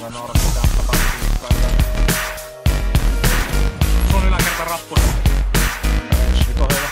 Älä naurattu tähän taktiikkaan. Sun yläkerta rappuna. Nyt on hyvä.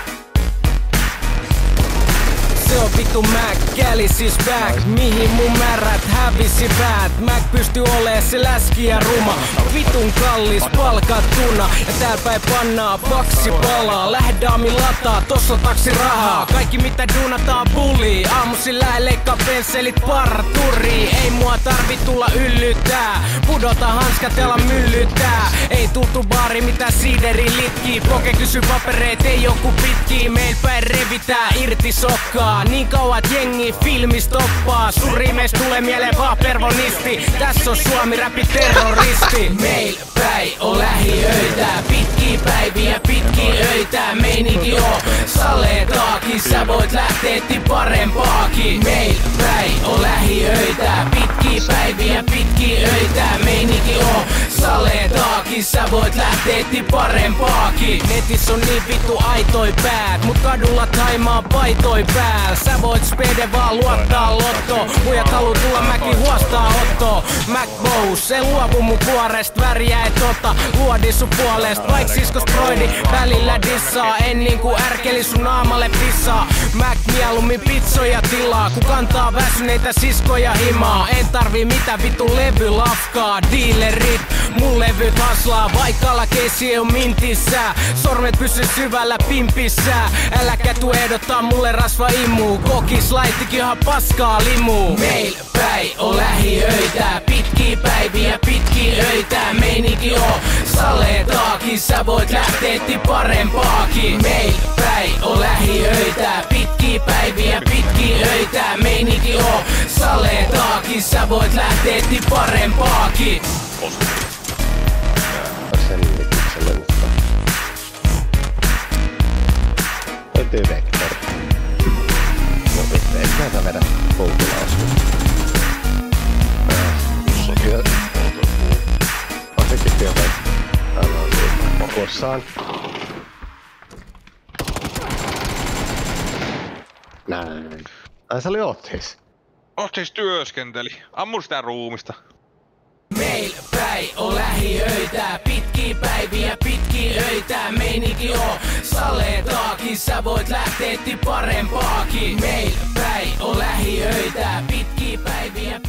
Se on vittu Mac, Gallus is back. Mihin mun märät hävisi päät? Mac pystyy olee se läski ja ruma. Vitun kallis palkattuna. Ja tääl päin pannaa paksi palaa. Lähdaami lataa, tossa taksi rahaa. Kaikki mitä duunataan bully. Aamuisin lähe leikkaa pensselit parturiin. Ei mua tarvi tulla yllyttää. Pudota hanskat ja myllyttää. Ei tultu baari mitä siideri litkii. Poke kysy papereet, ei joku pitkii. Meil päin revitää irti sokkaa. Niin kauan et jengi filmi stoppaa. Sun rimeis tulee mieleen vaan pervonisti. Tässä on Suomi räpi terroristi. Meil päin on lähiöitä. Pitkii päiviä, pitkii öitä. Meininki on saletaakin. Sä voit lähteetti parempaakin. Meil päin on lähiöitä. Pitkii päiviä, pitkii öitä. Meininki on saletaakin. Sä voit lähteetti parempaakin. Netis on niin vittu aitoi päät. Mut kadulla taimaa paitoi pääl. Sä voit spede vaan luottaa lotto. Muijat haluu tulla mäkin huostaa otto. Mac Bose, se luovu mun kuorest. Väriä et ota, luodi sun puolest. Vaik siskos broidi, välillä dissaa. En niinku ärkeli sun naamalle pissaa. Mac mieluummin pizzoja tilaa. Ku kantaa väsyneitä siskoja himaa. En tarvii mitä vittu levylafkaa. Dealerit, mun levyt haslaa. Vaikka lakeisi on mintissä. Sormet pysy syvällä pimpissä. Äläkä tuu ehdottaa mulle rasva imuu. Kokis laittikin ihan paskaa limuu. Meil päin on lähiöitä. Pitkii päiviä, pitkii öitä. Meininki on saletaakin. Sä voit lähteetti parempaakin. Meil päin on lähiöitä. Pitkii päiviä, pitkii öitä. Meininki on saletaakin. Sä voit lähteetti parempaakin. Selvitykselle uhka. Löytyy vektori. No vittu, eikö näitä vedä koukulauskusta? Tuossa on työ. On sekin työtä. Täällä on siitä kossaan. Näin. Ai se oli Otis. Otis työskenteli. Ammu sitä ruumista. Meil päin on lähiöitä. Pitkii päiviä, pitkii öitä. Meininki on saletaakin. Sä voit lähteetti parempaakin. Meil päin on lähiöitä. Pitkii päiviä,